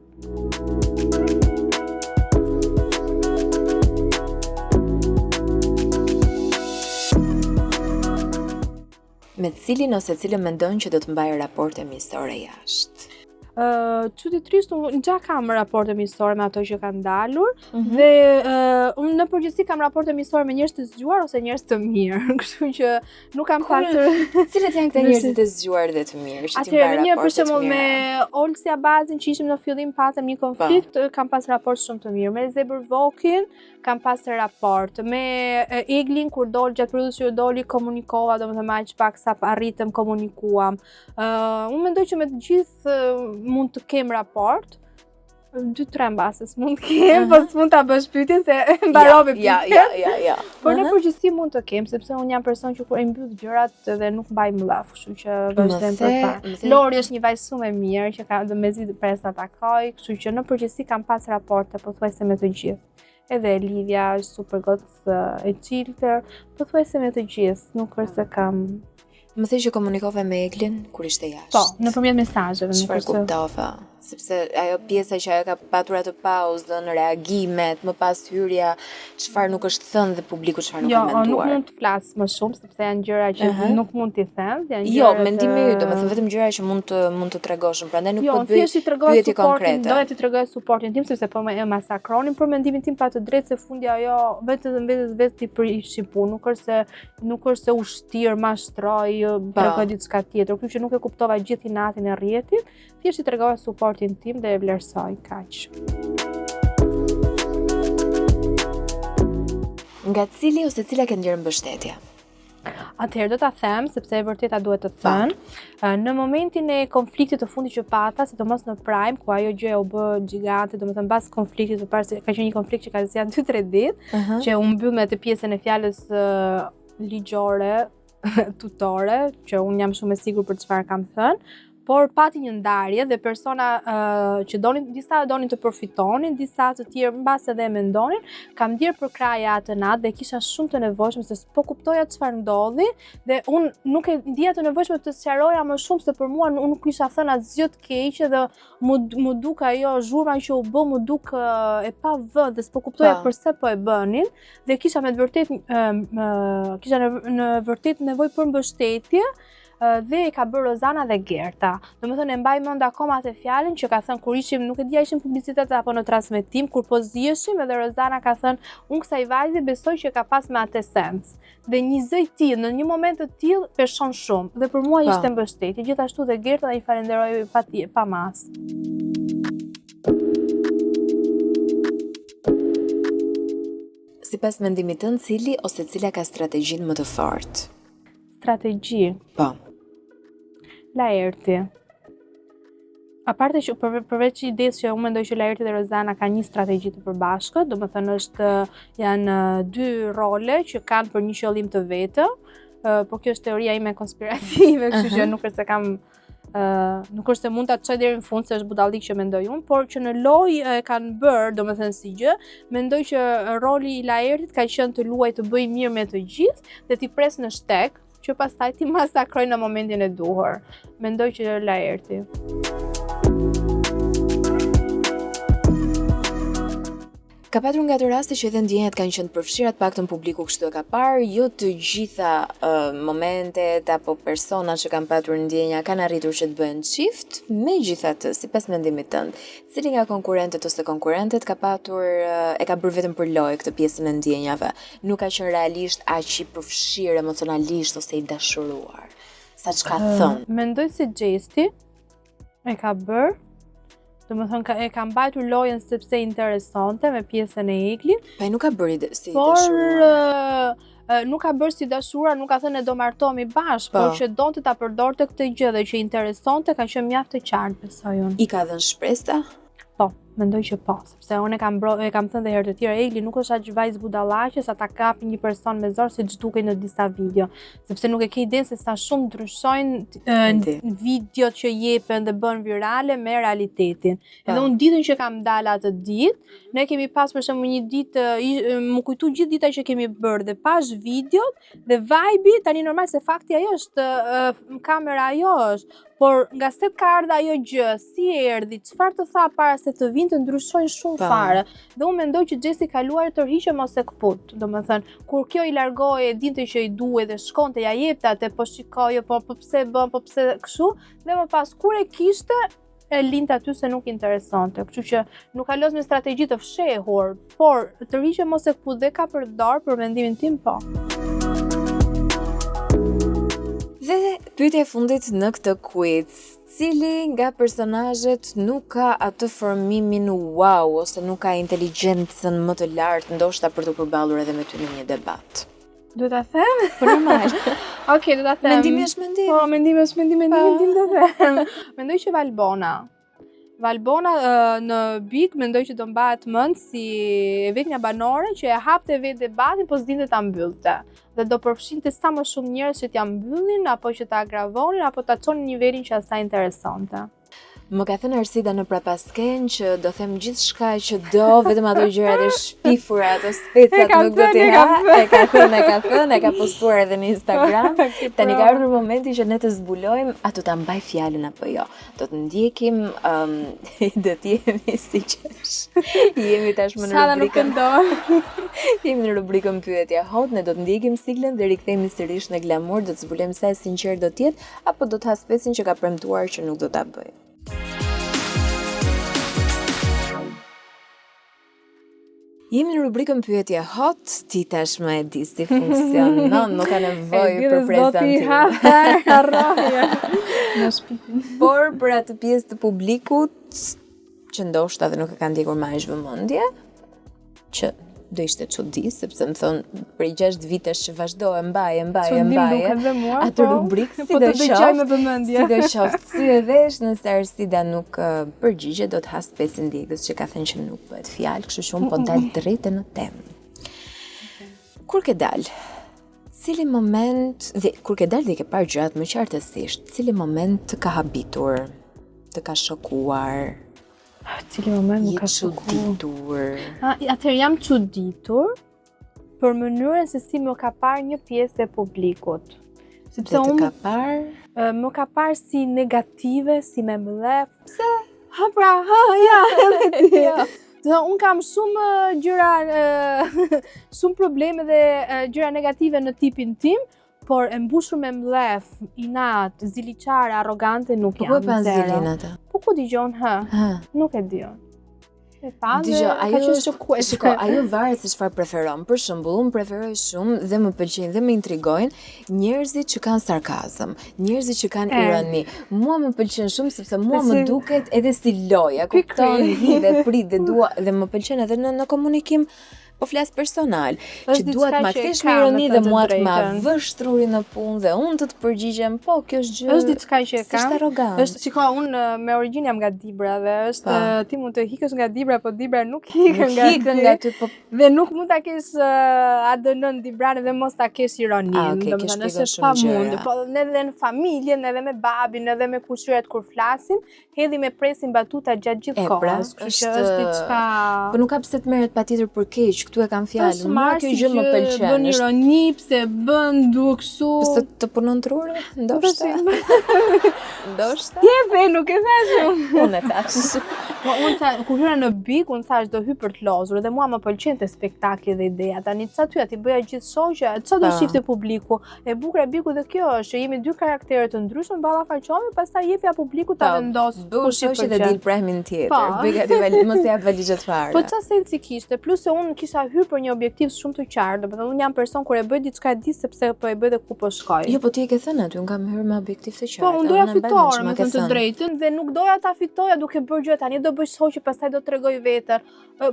Me cilin ose cilën mendon që do të mbajë raporte miqësore jashtë? Çuditërisht unë gja kam raporte miqësore me ato që kanë dalur dhe unë në përgjithësi kam raporte miqësore me njerëz të zgjuar ose njerëz të mirë, kështu që nuk kam pasur. Cilët janë këta njerëz të zgjuar dhe të mirë? Atëherë, një për shembull me Olsi Abazin që ishim në fillim patëm një konflikt, kam pas raport shumë të mirë. Me Zebër Vokin kam pas rapport. Me Eglin kur dol gjatë periudhës që doli komunikova, domethënë aq pak sa arritëm komunikuam. Unë mendoj që me të gjithë mund të kem raport. 2-3 mbasës mund të kem, po s'mund ta bësh pyetjen se mbarove pyetjen. Ja. Por në përgjithësi mund të kem, sepse unë jam person që kur e mbyll gjërat dhe nuk mbaj mllaf, kështu që vazhdojmë për para. Lori është një vajzë shumë e mirë që ka mezi pres ta takoj, kështu që në përgjithësi kam pas raporte pothuajse me të gjithë. Edhe Lidhja është super gocë e çiltër, pothuajse me të gjithë, nuk është se kam. Më thënë që komunikove me Eglin kur ishte jashtë. Po, nëpërmjet mesazheve, Çfarë kuptova? Sepse ajo pjesa që ajo ka patur atë pauzën, reagimet, më pas hyrja, çfarë nuk është thënë dhe publiku çfarë nuk ka menduar. Jo, nuk mund të flas më shumë sepse janë gjëra që nuk mund t'i them, janë gjëra. Jo, mendimi yt, domethënë vetëm gjëra që mund të tregosh, prandaj nuk po bëj pyetje konkrete. Doja t'i tregoj suportin tim sepse po më masakronin, për mendimin tim pa të drejtë se fundi ajo vetë ti prishi punë, nuk është se u shtir, mashtroi, tregoj diçka tjetër, kështu që nuk e kuptova gjithë inatin e rrjetit, thjesht i tregova suportin tim dhe e vlerësoj kaq. Nga cili ose cila ke ndjerë mbështetje? Atëherë do ta them sepse e vërteta duhet të thënë. Në momentin e konfliktit të fundit që pata, sidomos në Prime, ku ajo gjë u bë gjigante, domethënë pas konfliktit të parë, se ka qenë një konflikt që ka zgjatur 2-3 ditë, që u mbyll me atë pjesën e fjalës ligjore, tutore, që unë jam shumë e sigurt për çfarë kam thënë. Por pati një ndarje dhe persona që disa donin të përfitonin, disa të tjerë mbas edhe e mendonin, kam ndjerë për kraja atë natë dhe kisha shumë të nevojshme se s'po kuptoja çfarë ndodhi dhe unë nuk e ndjeja të nevojshme të sqaroja më shumë se për mua unë nuk kisha thënë asgjë të keqe dhe më duk ajo zhurma që u bë, më duk e pa vend dhe s'po kuptoja pse po e bënin dhe kisha në vërtet nevojë për mbështetje. Dhe e ka bërë Rozana dhe Gerta. Domethënë e mbaj mend akoma atë fjalën që ka thënë kur ishim, nuk e dia ishim publicitet apo në transmetim, kur po ziheshim edhe Rozana ka thënë, unë kësaj vajze besoj që ka pas me atë sens. Dhe një zë i tillë në një moment të tillë peshon shumë dhe për mua ishte mbështetje. Gjithashtu dhe Gerta dhe i falenderoj pa mas. Sipas mendimit tënd, cili ose cila ka strategjinë më të fortë? Strategji. Po. Laerti. Aparte që përveç idesë që unë mendoj që Laerti dhe Rozana kanë një strategji të përbashkët, domethënë janë dy role që kanë për një qëllim të vetë, por kjo është teoria ime konspirative, kështu që nuk është se nuk është se mund ta çoj deri në fund se është budallik që mendoj unë, por që në lojë e kanë bërë, domethënë si gjë, mendoj që roli i Laertit ka qenë të luajë të bëjë mirë me të gjithë dhe t'i pres në shtek, që pastaj ti masakroj në momentin e duhur. Mendoj që Laerti. Ka patur nga të raste që edhe ndjenjat kanë qenë të përfshira, të paktën publiku kështu e ka parë, jo të gjitha momentet apo personat që kanë patur ndjenja kanë arritur që të bëhen çift, megjithatë, sipas mendimit tënd, cili nga konkurrentët ose konkurrentet ka patur e ka bërë vetëm për lojë këtë pjesën e ndjenjave, nuk ka qenë realisht aq i përfshirë emocionalisht ose i dashuruar. Saç ka thënë. Mendoj se Gjesti e ka bërë. Domethënë e ka mbajtur lojën sepse interesante me pjesën e Eglit. Po nuk ka bërë si dashuruar. Nuk ka bërë si dashuruar, nuk ka thënë ne do martohemi bashkë, por që donte ta përdorte këtë gjë dhe që interesonte ka qenë mjaft e qartë, besoj unë. I ka dhënë shpresë? Po, mendoj që po, sepse unë e kam thënë dhe herë të tjera, Egli nuk është aq vajzë budallaqe sa ta kapi një person me zor siç dukej në disa video, sepse nuk e ke idenë se sa shumë ndryshojnë videot që jepen dhe bën virale me realitetin. Edhe unë ditën që kam dalë atë ditë, ne kemi pas për shembull një ditë, më kujtu gjithë dita që kemi bërë dhe pash videot dhe vibe, tani normal se fakti ajo është kamera ajo është, por nga se ka ardhur ajo gjë, si erdhi, çfarë të tha para se të vinte, ndryshojnë shumë fare. Dhe unë mendoj që Gjesti ka luajtur të rriqe mos e kput. Domethënë, kur kjo i largohej, e dinte që i duhej dhe shkonte, ja jepte atë, po shikojë, po pse bën, po pse kështu, dhe më pas kur e kishte e linte aty se nuk interesonte. Kështu që nuk ka los me strategji të fshehur, por të rriqe mos e kput dhe ka përdor për mendimin tim, po. Dhe pyetja e fundit në këtë quiz, cili nga personazhet nuk ka atë formimin wow ose nuk ka inteligjencën më të lartë ndoshta për të përballur edhe me ty në një debat? Duhet ta them? Po normal. Okej, do ta them. Mendimi është mendim. Po, mendimi është mendim do them. Mendoj që Valbona në Big mendoj që do mbahet mend si e vetë një banore që e hapte vetë debatin, po s'dinte ta mbyllte. Dhe do përfshinte sa më shumë njerëz që t'ja mbyllin apo që ta agravonin apo ta çonin në nivelin që asaj interesonte. Më ka thënë Arsida në prapasken që do them gjithçka që do, vetëm ato gjërat e shpifura, ato specat nuk do t'i ha. E ka thënë, e ka postuar edhe në Instagram. Tani ka ardhur momenti që ne të zbulojmë a do ta mbaj fjalën apo jo. Do të ndjekim, do të jemi siç është. Jemi tashmë në rubrikën. Jemi në rubrikën pyetja hot, ne do të ndjekim siglën dhe rikthehemi sërish në Glamour, do të zbulojmë sa e sinqert do të jetë apo do të haspesin që ka premtuar që nuk do ta bëjë. Jemi në rubrikën pyetje hot, ti tashmë e di si funksionon, nuk ka nevojë për prezantim. Por për atë pjesë të publikut që ndoshta dhe nuk e kanë ndjekur më aq vëmendje, që do ishte çudi, sepse më thon për 6 vitesh që vazhdo e mbaje. Atë rubrikë sidoqoftë, si e vesh nëse Arsida nuk përgjigjet, do të has pesin ndjekës që ka thënë që nuk bëhet fjalë, kështu që unë po dal drejt në temë. Kur ke dal? Cili moment, dhe kur ke dal dhe ke parë gjërat më qartësisht, cili moment të ka habitur, të ka shokuar? Cili moment më ka shokuar? Atëherë jam çuditur për mënyrën se si më ka parë një pjesë e publikut. Sepse unë ka parë, më ka parë si negative, si me mbledh. Pse? Unë kam shumë gjëra, shumë probleme dhe gjëra negative në tipin tim, por e mbushur me mbledh, inat, ziliqare, arrogante nuk jam. Po e pan zilin ata? Po ku digjon, nuk e dion. Shiko, ajo varet se çfarë preferon. Për shembull, unë preferoj shumë dhe më pëlqejnë dhe më intrigojnë njerëzit që kanë sarkazëm, njerëzit që kanë ironi. Mua më pëlqen shumë sepse mua më duket edhe si loja, kupton, hidhe, prit dhe dua dhe më pëlqen edhe në komunikim. Po flas personal, që duat ma kthesh me ironi dhe mua të ma vësh trurin në punë dhe unë të përgjigjem, po kjo është gjë. Është diçka që e kam. Është arrogant. Është, shiko, unë me origjinë jam nga Dibra dhe është ti mund të hikësh nga Dibra, po Dibra nuk hikën nga ty. Dhe nuk mund ta kesh ADN Dibranë dhe mos ta kesh ironinë. Domethënë është pamundur. Po edhe në familjen, edhe me babin, edhe me kushtyret kur flasim, hedhi me presin batuta gjatë gjithë kohës. Kështu që është diçka. Po nuk ka pse të merret patjetër për keq. Këtu e kam fjalën. Mua kjo gjë më pëlqen. Bën ironi, pse bën duke kështu. Pse të punon truri? Ndoshta. Jepe, nuk e thash unë. Unë e thash. Po unë kur hyra në Big, unë thash do hy për të lozur dhe mua më pëlqente spektakli dhe ideja. Tani çfarë ty ti bëja gjithë shoqja, çfarë do shifte publiku. E bukur e Bigu dhe kjo është, jemi dy karaktere të ndryshëm ballafaqohemi, pastaj jepja publikut ta vendos kush shoqë dhe dil prehmin tjetër. Bëj gati mos jap valizhat fare. Po çfarë sensi kishte? Plus se unë kisha hyrë për një objektiv shumë të qartë, domethënë unë jam person kur e bëj diçka e di sepse po e bëj dhe ku po shkoj. Jo, po ti e ke thënë aty, unë kam hyrë me objektiv të qartë. Po unë doja fitore, me të drejtën, dhe nuk doja ta fitoja duke bërë gjë tani do bëj shoqë, pastaj do tregoj veten.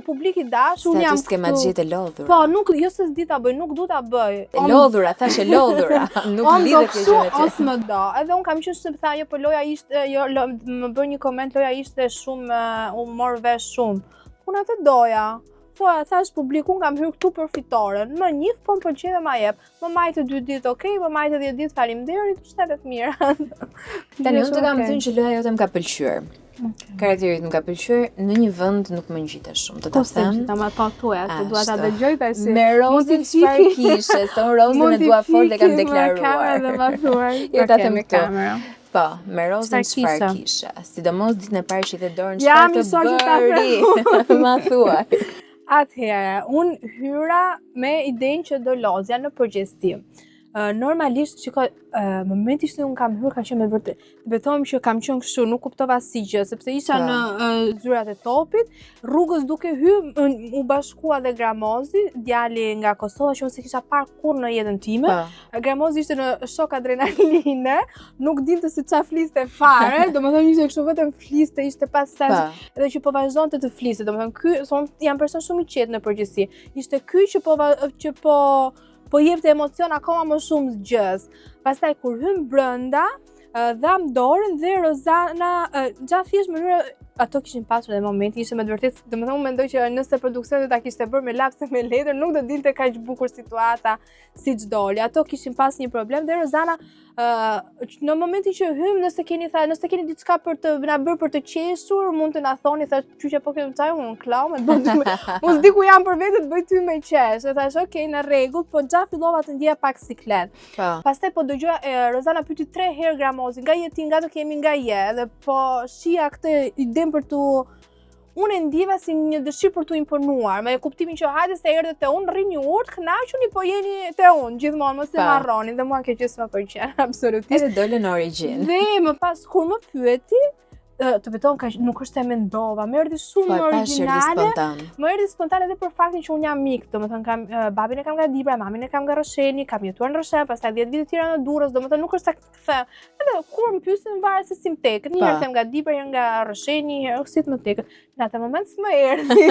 Publiki dash, unë jam. Se s'ke ma gjetë e lodhur. Po, nuk, jo se s'di ta bëj, nuk du ta bëj. E lodhura, thash e lodhura. Nuk lidhet kjo gjë. Os më do. Edhe unë kam qenë sepse tha, jo, po loja ishte, më bën një koment, loja ishte shumë, u mor vesh shumë. Unë atë doja. Po, thash publikun kam hyrë këtu për fitoren. Më njih, po më pëlqen dhe ma jep. Më majtë 2 ditë okej, më majtë 10 ditë faleminderit, shtetet mirë. Tani unë të kam thënë që loja jote më ka pëlqyer. Karakterit më ka pëlqyer, në një vend nuk më ngjitet shumë, të ta them. Po, ta thuaj, se dua ta dëgjoj tash. Me Rozin çfarë kishe? Se unë Rozin e dua fort dhe kam deklaruar. Dhe ma thuaj. Jo ta them këtu. Po, me Rozin çfarë kishe? Sidomos ditën e parë që i dorën çfarë të bëri. Ma thuaj. Atëherë, unë hyra me idenë që do lozja në përgjithësi. Normalisht, shiko, momenti që unë kam hyrë ka qenë me vërtet. Betohem që kam qenë kështu, nuk kuptova si gjë, sepse isha në zyrat e topit, rrugës duke hyrë u bashkua dhe Gramozi, djali nga Kosova, që unë se kisha parë kur në jetën time. Gramozi ishte në shok adrenaline, nuk dinte se çfarë fliste fare, domethënë ishte kështu vetëm fliste, ishte pas sens, edhe që po vazhdonte të fliste, domethënë ky jam person shumë i qetë në përgjithësi. Ishte ky që po jepte emocion akoma më shumë gjës. Pastaj kur hym brenda, dham dorën dhe Rozana, gjatë thjesht mënyrë ato kishin pasur edhe momenti, ishte me të vërtetë, domethënë unë mendoj që nëse produksioni do ta kishte bërë me lapse me letër, nuk do dinte kaq bukur situata siç doli. Ato kishin pas një problem dhe Rozana në momentin që hym, nëse keni diçka për të na bërë për të qeshur, mund të na thoni, thash, "Qyçe po kem çaj unë klau me bën." Unë s'di ku jam për vete të bëj ty me qesh. E thash, "Okej, në rregull, po xha fillova të ndjeja pak siklet." Pastaj po dëgjoja Rozana pyeti 3 herë Gramozi, "Nga je ti, nga të kemi nga je?" Dhe po shija këtë idenë për tu unë e ndjeva si një dëshirë për t'u imponuar, me kuptimin që hajde se erdhët te unë, rrini urt, kënaquni, po jeni te unë, gjithmonë mos e harroni, dhe mua kjo gjë s'më pëlqen, absolutisht. Edhe dole në origjinë. Dhe më pas kur më pyeti, të beton nuk është se mendova, më erdhi shumë origjinale. Më erdhi spontane edhe për faktin që unë jam mik, domethënë kam babin e kam nga Dibra, mamin e kam nga Rosheni, kam jetuar në Roshen, pastaj 10 vite tjera në Durrës, domethënë nuk është sa të them. Edhe kur më pyesin varet se si më tekët, një herë them nga Dibra, një nga Rosheni, një herë si të më tekët. Në atë moment s'më erdhi.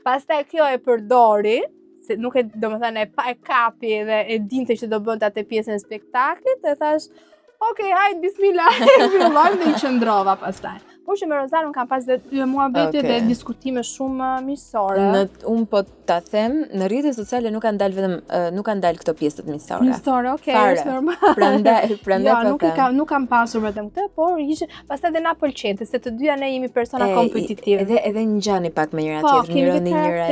Pastaj kjo e përdori, se nuk e domethënë e kapi dhe e dinte që do bënte atë pjesën e spektaklit, e thash, "Okej, hajde bismillah." Fillojmë dhe I qëndrova pastaj. Por që me Rozanën kam pas dhe muhabete dhe diskutime shumë miqësore. Unë po ta them, në rrjetet sociale nuk kanë dalë këto pjesët miqësore. Miqësore, okej, është normal. Prandaj po nuk kam pasur vetëm këtë, por ishte pastaj dhe na pëlqente se të dyja ne jemi persona kompetitive. Edhe ngjani pak me njëra tjetrën,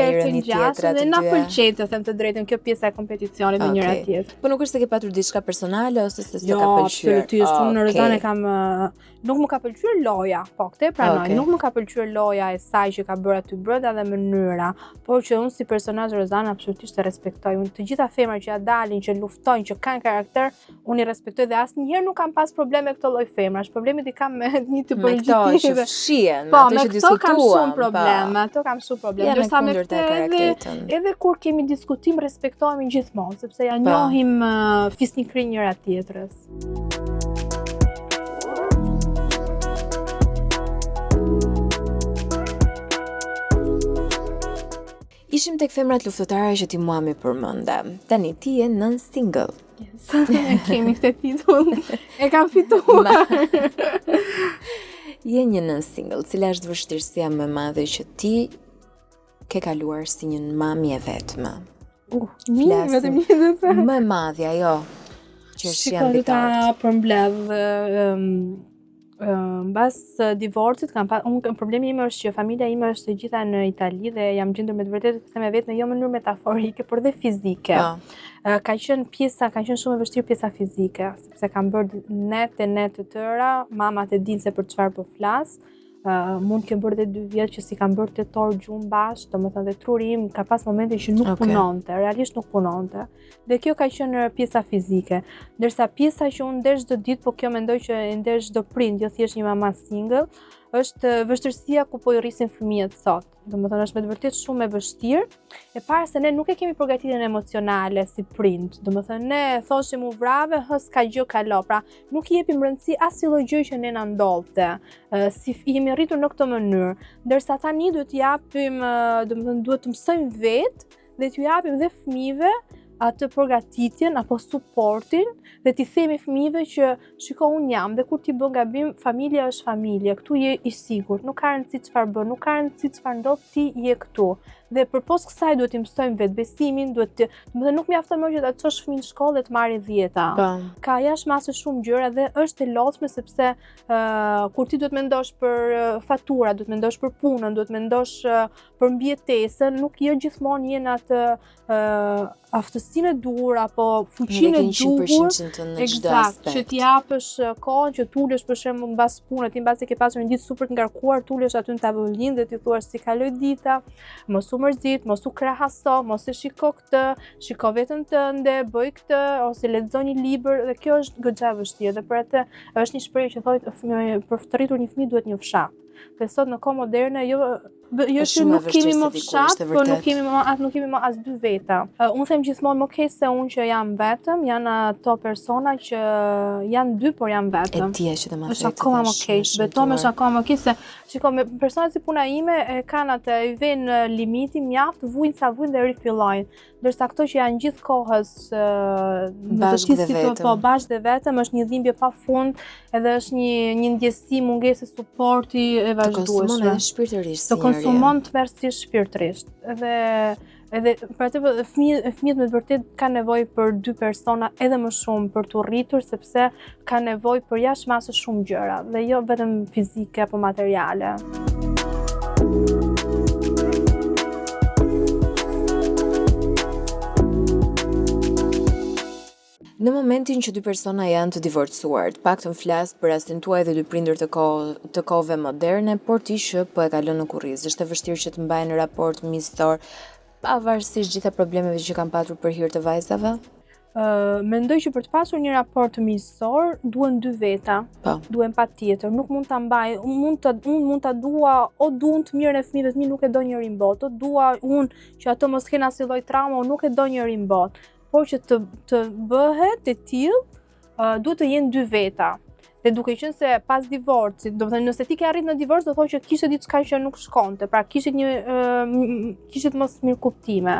ironi tjetra. Dhe na pëlqente, them të drejtën, kjo pjesa e kompeticionit me njëra tjetrën. Po nuk është se ke patur diçka personale ose se s'të ka pëlqyer. Absolutisht, unë në Rozanën kam nuk më ka pëlqyer loja, po këtë e pranoj, nuk më ka pëlqyer loja e saj që ka bërë aty brenda dhe mënyra, por që unë si personazh Rozanën absolutisht e respektoj. Unë të gjitha femrat që ja dalin, që luftojnë, që kanë karakter, unë I respektoj dhe asnjëherë nuk kam pas probleme me këto lloj femrash. Problemet I kam me një tipologjie që fshihen, me ato që diskutuam. Po, kam shumë probleme, ato kam shumë probleme. Ndërsa me këtë edhe kur kemi diskutim respektohemi gjithmonë, sepse ja njohim fisnikrin njëra tjetrës. Ishim tek femrat luftëtare që ti mua mi përmënda. Tani, ti je nën single. Yes. Kemi këtë titull. E kam fituar. Je një nën single. Cila është vështirësia më e madhe që ti ke kaluar si një mami e vetme? Vetëm një dhe të. Më e madhe, ajo. Që është janë bitartë. Shiko, përmbledh. Mbas divorcit problemi im është që familja ime është e gjitha në Itali dhe jam gjendur me të vërtetë të them vetë në jo mënyrë metaforike, por dhe fizike. Ka qenë shumë e vështirë pjesa fizike, sepse kam bërë net të tëra, mamat e dinë se për çfarë po flas. Mund kem bërë dhe 2 vjet që si kam bërë tetor gjumë bashkë, domethënë dhe truri im ka pas momente që nuk punonte, realisht nuk punonte. Dhe kjo ka qenë pjesa fizike, ndërsa pjesa që unë ndesh çdo ditë, po kjo mendoj që e ndesh çdo prind, jo thjesht një mama single, është vështirësia ku po I rrisin fëmijët sot. Domethënë është me të vërtetë shumë e vështirë. E para se ne nuk e kemi përgatitjen emocionale si prind. Domethënë ne thoshim u vrave, s'ka gjë kalo. Pra nuk I jepim rëndësi asnjë gjë që ne na ndodhte. Si jemi rritur në këtë mënyrë, ndërsa tani duhet t'i japim, domethënë duhet të mësojmë vetë dhe t'ju japim dhe fëmijëve atë përgatitjen apo suportin dhe t'i themi fëmijëve që shiko unë jam dhe kur ti bën gabim, familja është familje, këtu je I sigurt, nuk ka rëndësi çfarë bën, nuk ka rëndësi çfarë ndodh, ti je këtu. Dhe përpos kësaj duhet t'i mësojmë vetbesimin, domethënë nuk mjafton më që ta çosh fëmijën në shkollë dhe të marrë 10. Ka jashtë shumë gjëra dhe është e lodhshme sepse kur ti duhet mendosh për fatura, duhet mendosh për punën, duhet mendosh për mbijetesën, nuk jo gjithmonë je në atë aftësinë e duhur apo fuqinë e duhur. Eksakt, që t'i japësh kohën që t'ulesh për shembull mbas punës, ti mbasi ke pasur një ditë super të ngarkuar, t'ulesh aty në tavolinë dhe t'i thuash si kaloi dita, mos u mërzit, mos u krahaso, mos e shiko këtë, shiko veten tënde, bëj këtë ose lexo një libër dhe kjo është goxha e vështirë dhe për atë është një shprehje që thotë për të rritur një fëmijë duhet një fshat. Dhe sot në kohë moderne jo që nuk kemi më fshat, po nuk kemi më as 2 veta. Unë them gjithmonë okay se unë që jam vetëm, janë ato persona që janë 2 por janë vetëm. E tia që të më është akoma më keq, betoj është akoma më keq se shikoj me persona si puna ime kanë atë I vënë limiti mjaft, vujnë sa vujnë dhe rifillojnë. ndërsa këto që janë gjithë kohës bashkë dhe vetëm është një dhimbje pafund, edhe është një ndjesi mungesë suporti e vazhdueshme. Të konsumon edhe shpirtërisht. Të konsumon të tmerrsisht shpirtërisht. Edhe për atë fëmijët me të vërtet kanë nevojë për dy persona edhe më shumë për t'u rritur, sepse kanë nevojë për jashtëmasë shumë gjëra dhe jo vetëm fizike apo materiale. Në momentin që dy persona janë të divorcuar, të paktën flas për rastin tuaj dhe dy prindër të kohëve moderne, por ti që po e kalon në kurriz, është e vështirë që të mbajnë raport miqësor pavarësisht gjitha problemeve që kanë patur për hir të vajzave? Mendoj që për të pasur një raport miqësor duhen dy veta, duhen patjetër. Nuk mund ta mbaj, unë mund ta dua, o duan të mirën e fëmijëve të mi, nuk e do njëri botë, o dua unë që ato mos kenë asnjë lloj trauma, o nuk e do njëri botë. Por që të bëhet e tillë, duhet të jenë dy veta. Dhe duke qenë se pas divorcit, do të thënë nëse ti ke arrit në divorc, do thotë që kishte diçka që nuk shkonte, pra kishte mos mirëkuptime.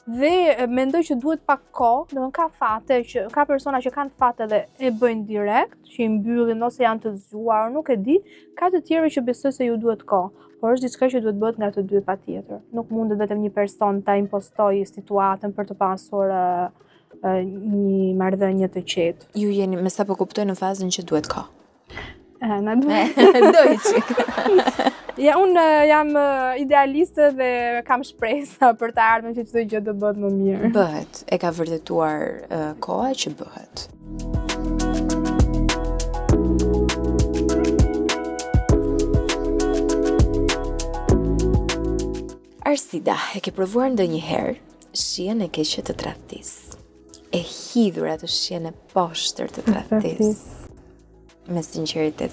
Dhe mendoj që duhet pak kohë, do të thënë ka persona që kanë fate dhe e bëjnë direkt, që i mbyllin ose janë të zgjuar, nuk e di, ka të tjerë që besoj se ju duhet kohë. Por është diçka që duhet bëhet nga të dy patjetër. Nuk mundet vetëm një person ta impostojë situatën për të pasur një marrëdhënie të qetë. Ju jeni, me sa po kuptoj, në fazën që duhet kohë. Na duhet. Dojçik. Ja, unë jam idealiste dhe kam shpresa për të ardhmen që çdo gjë të bëhet më mirë. Bëhet. E ka vërtetuar koha që bëhet. Arsida, e ke provuar ndonjëherë shihen e keqe të tradhtisë? E hidhur atë shihen e poshtër të tradhtisë? Me sinqeritet.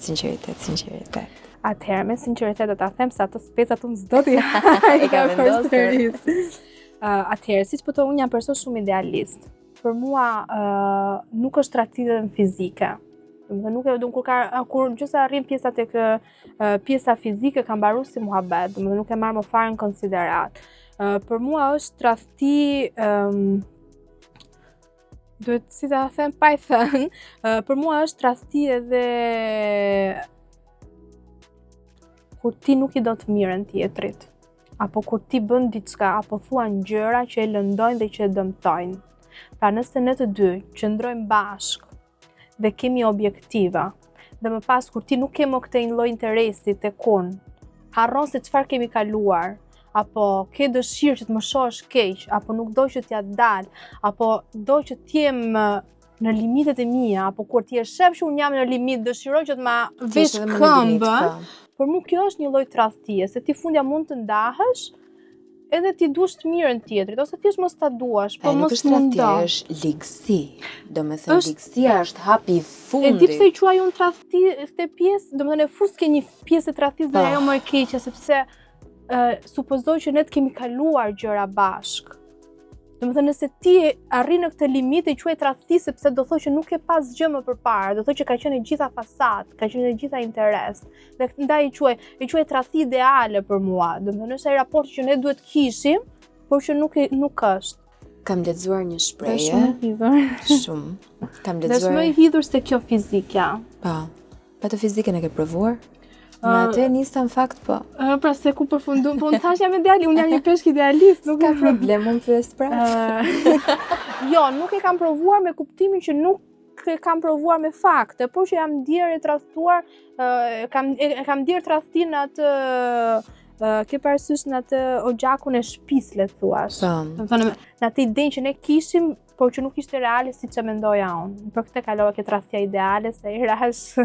Atëherë, me sinqeritet do ta them se ato specat unë s'do t'i haj. E ka vendosur. Atëherë, siç po të unë jam person shumë idealist. Për mua nuk është tradhtia fizike. Nuk e do kur nëse arrin pjesa tek pjesa fizike ka mbaruar si muhabet, nuk e marr më fare në konsiderat. Për mua është tradhti duhet si ta them Python, për mua është tradhti edhe kur ti nuk i do të mirën tjetrit, apo kur ti bën diçka, apo thuan gjëra që e lëndojnë dhe që e dëmtojnë. Pra nëse ne të dy qëndrojmë bashkë dhe kemi objektiva, dhe më pas kur ti nuk ke më këtë lloj interesi tek unë, harron se çfarë kemi kaluar, apo ke dëshirë që të më shohësh keq, apo nuk do që t'ja dal, apo do që t'jem në limitet e mia, apo kur ti e shef që unë jam në limit, dëshiroj që të ma vesh këmbën, por mua kjo është një lloj tradhtie, se ti fundja mund të ndahesh, edhe ti duash të mirën tjetrit, ose thjesht mos ta duash, po mos mundo. Është ligësi. Domethënë ligësia është hapi i fundit. E di pse i quaj unë tradhti këtë pjesë, domethënë e fus ke një pjesë të tradhtisë dhe ajo më e keqe, sepse supozoj që ne të kemi kaluar gjëra bashk. Domethënë nëse ti arrin në këtë limit e quaj tradhti sepse do thotë që nuk e pas gjë më përpara, do thotë që ka qenë e gjitha fasad, ka qenë e gjitha interes. Dhe ndaj e quaj tradhti ideale për mua. Domethënë është ai raport që ne duhet kishim, por që nuk është. Kam lexuar një shprehje. Shumë e hidhur. Shumë. Kam lexuar. Është më e hidhur se kjo fizikja. Po. Pa të fizikën e ke provuar? Në atë nisa në fakt po. Pra se ku përfundon, po unë thash jam idealist, unë jam një peshk idealist, nuk ka problem, unë pyes prapë. Jo, nuk e kam provuar me kuptimin që nuk e kam provuar me fakte, por që jam ndjerë e tradhtuar, kam ndjerë tradhtin në atë ke parasysh në atë ogjakun e shtëpisë, le të thuash. Në atë idenë që ne kishim, por që nuk ishte reale siç e mendoja unë. Për këtë kalova ke tradhtia ideale se i rash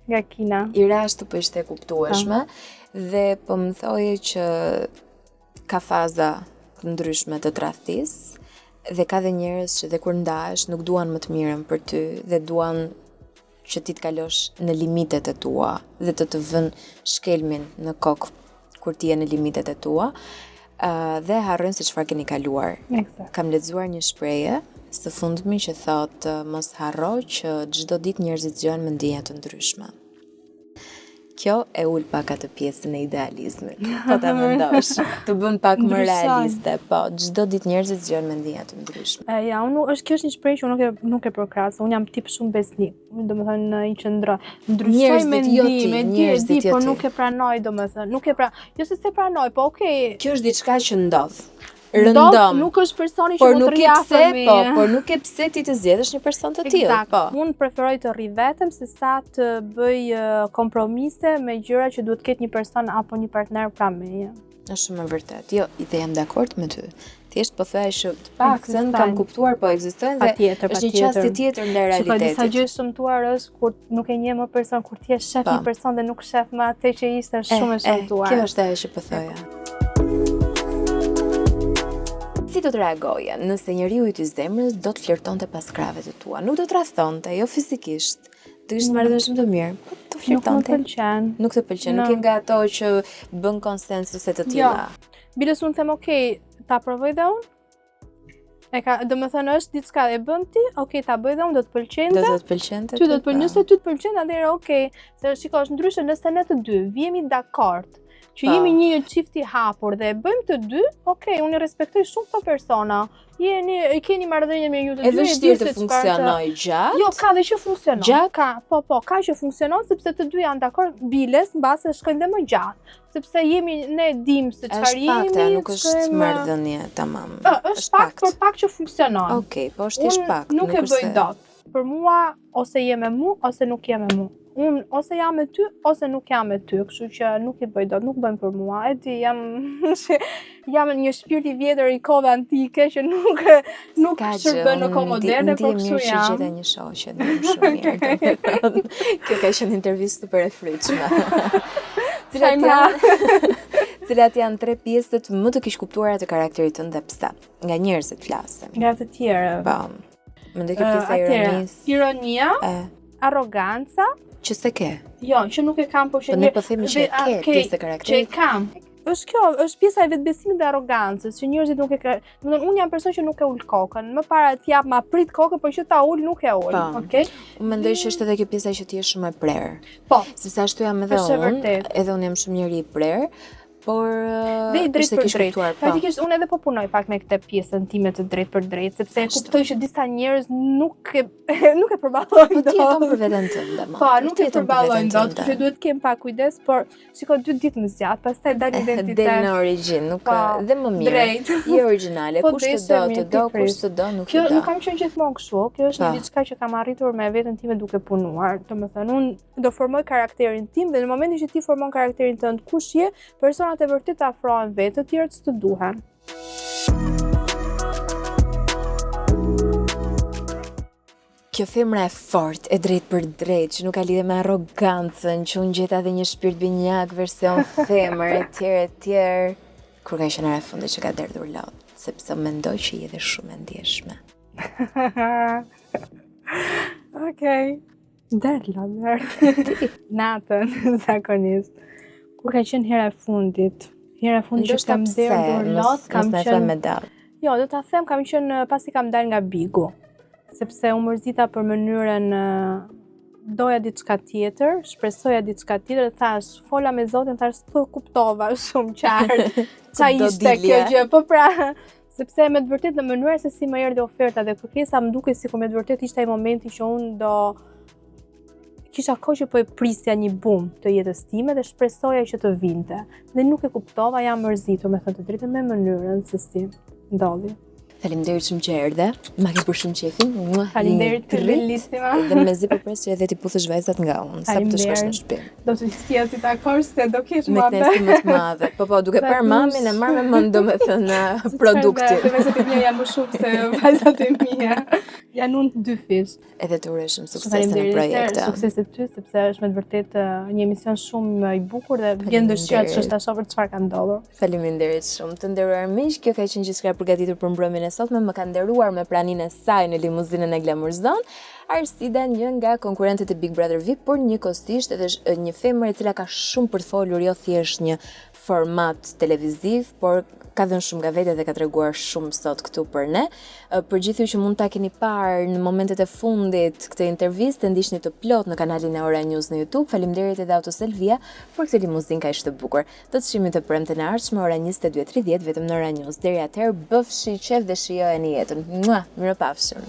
nga kina. I rash të po ishte e kuptueshme dhe po më thoje që ka faza të ndryshme të tradhtisë dhe ka dhe njerëz që dhe kur ndahesh nuk duan më të mirën për ty dhe duan që ti të kalosh në limitet e tua dhe të vënë shkelmin në kokë kur ti je në limitet e tua. Dhe harrojnë se çfarë keni kaluar. Exact. Kam lexuar një shprehje së fundmi që thotë mos harro që çdo ditë njerëzit zgjohen me ndjenja të ndryshme. kjo e ul pak atë pjesën e idealizmit. Po ta mendosh, të bën pak më realiste. Po, çdo ditë njerëzit zgjon mendime të ndryshme. Ja, kjo është një shprehje që nuk e përkras. Unë jam tip shumë besnik. Domethënë i qëndro. Ndryshoj mendime, por nuk e pranoj, domethënë, jo se pranoj, po okay. Kjo është diçka që ndodh. Rëndom. Nuk është personi që mund të rriafë me. Por nuk e pse ti të zgjedhësh një person të tillë. Po. Unë preferoj të rri vetëm se sa të bëj kompromise me gjëra që duhet të ketë një person apo një partner pranë meje. Është shumë e vërtetë. Jo, dhe jam dakord me ty. Thjesht po thua që të paktën kam kuptuar, po ekzistojnë dhe është një çështje tjetër ndaj realitetit. Disa gjë shëmtuar është kur nuk e njeh më person, kur ti je shef një person dhe nuk shef më atë që ishte shumë e shëmtuar. Kjo është ajo që po thoja. Si do të reagoje nëse njeriu i të zemrës do të flirtonte pas krave të tua? Nuk do të rrethonte, jo fizikisht. Të kishte marrëdhënie të mirë, po të flirtonte. Nuk të pëlqen. Nuk je nga ato që bën konsensuse të tilla. Bilës unë them okay, ta provoj dhe unë. Domethënë është diçka e bën ti, okay, ta bëj dhe unë, do të pëlqente. Do të pëlqente. Ty do të pëlqen, nëse ty të pëlqen, atëherë okay. Se shikosh ndryshe nëse ne të dy vihemi dakord që jemi një çift i hapur dhe e bëjmë të dy, okay, unë respektoj shumë këto persona. Keni marrëdhënie me ju të dy. Edhe vështirë të funksionoj gjatë. Jo, ka dhe që funksionon. Gjatë? Ka që funksionon sepse të dy janë dakord, biles mbase shkojnë dhe më gjatë. Sepse ne dim se çfarë jemi. Është pak, nuk është marrëdhënie tamam. Është pak, por pak që funksionon. Okej, po është thjesht pak. Nuk e bëj dot. Për mua ose je me mua ose nuk je me mua. Unë ose jam me ty, ose nuk jam me ty, kështu që nuk i bëj dot, nuk bëjmë për mua. E di, jam një shpirt i vjetër i kohëve antike që nuk shërbën në kohë moderne, por kështu jam. Që gjeta një shoqe, shumë mirë. Kjo ka qenë intervistë super e frytshme. Cilat janë 3 pjesët më të keqkuptuara të karakterit tënd dhe pse? Nga njerëzit flasim. Nga të tjerë. Po. Mendoj që pjesa e ironisë. Ironia, arroganca. Që se ke? Jo, që nuk e kam, por që ne po themi që ke pjesë të karakterit. Që e kam. Është pjesa e vetbesimit dhe arrogancës, që njerëzit nuk e ka. Domethënë unë jam person që nuk e ul kokën. Më para të jap ma prit kokën, por që ta ul nuk e ul. Okej? Unë mendoj që është edhe kjo pjesa që ti je shumë e prerë. Po. Sepse ashtu jam edhe unë, edhe unë jam shumë njëri i prerë. Por dhe i drejt për drejt. Faktikisht unë edhe po punoj pak me këtë pjesën time të drejt për drejt, sepse kuptoj që disa njerëz nuk e përballojnë dot. Po ti jeton për veten tënde. Po, nuk e përballojnë dot, që duhet të kem pak kujdes, por shikoj 2 ditë më zgjat, pastaj dal identitet. Del në origjinë, nuk dhe më mirë. Drejt. Je origjinale, kush të do, kush të do, nuk e do. Kjo nuk kam qenë gjithmonë kështu. Kjo është diçka që kam arritur me veten time duke punuar. Domethënë unë do formoj karakterin tim dhe në momentin që ti formon karakterin tënd kush je, personat e vërtet afrohen vetë të tjerët që të duhen. Kjo femra e fort, e drejt për drejt, që nuk ka lidhe me arrogancën, që unë gjeta dhe një shpirt binjak version femër, e tjerë, kur ka qenë e fundit që ka derdhur lot, sepse mendoj që je dhe shumë e ndjeshme. Okej. Natën, zakonisht. Kur ka qenë hera e fundit që kam derdhur lot, kam qenë me datë. Jo, do ta them kam qenë pasi kam dalë nga Bigu, sepse u mërzita për mënyrën doja diçka tjetër, shpresoja diçka tjetër, thash, fola me Zotin, thash, s'u kuptova shumë qartë. Qa ishte kjo gjë, po pra, sepse me të vërtet në mënyrë se si më erdhi oferta dhe kërkesa më duket sikur me të vërtet ishte ai momenti që unë kisha kohë që po e prisja një bum të jetës time dhe shpresoja që të vinte. Dhe nuk e kuptova, jam mërzitur me thënë të drejtën me mënyrën se si ndodhi. Faleminderit shumë që erdhe. Ma ke për shumë qefin. Faleminderit të bellissima. Dhe mezi përpres që edhe ti puthësh vajzat nga unë, sa të shkosh në shtëpi. Do të sjell ti takor se do kesh më me kënaqësi më të madhe. Po, duke parë mamin e marr me mend domethënë produktin. Vajzat e mia janë më shumë se vajzat e mia. Janë unë 2 fish. Edhe të uroj shumë sukses në projekte. Sukses të ty, sepse është me të vërtet një emision shumë i bukur dhe vjen dëshira që ta shoh për çfarë ka ndodhur. Faleminderit shumë. Të nderuar miq, kjo ka qenë gjithçka e përgatitur për mbrëmjen e sotme. Më ka nderuar me praninë e saj në limuzinën e Glamour Zone. Arsida, një nga konkurrentët e Big Brother VIP, por njëkohësisht edhe një femër e cila ka shumë për të folur, jo thjesht një format televiziv, por ka dhënë shumë nga vete dhe ka treguar shumë sot këtu për ne. Për gjithë ju që mund ta keni parë në momentet e fundit këtë intervistë, ndiqni të plot në kanalin e Ora News në YouTube. Faleminderit edhe Auto Selvia për këtë limuzinë kaq të bukur. Do të shihemi të premten e ardhshme ora 22:30 vetëm në Ora News. Deri atëherë bëfshi qef dhe shijojeni jetën. Mirupafshim.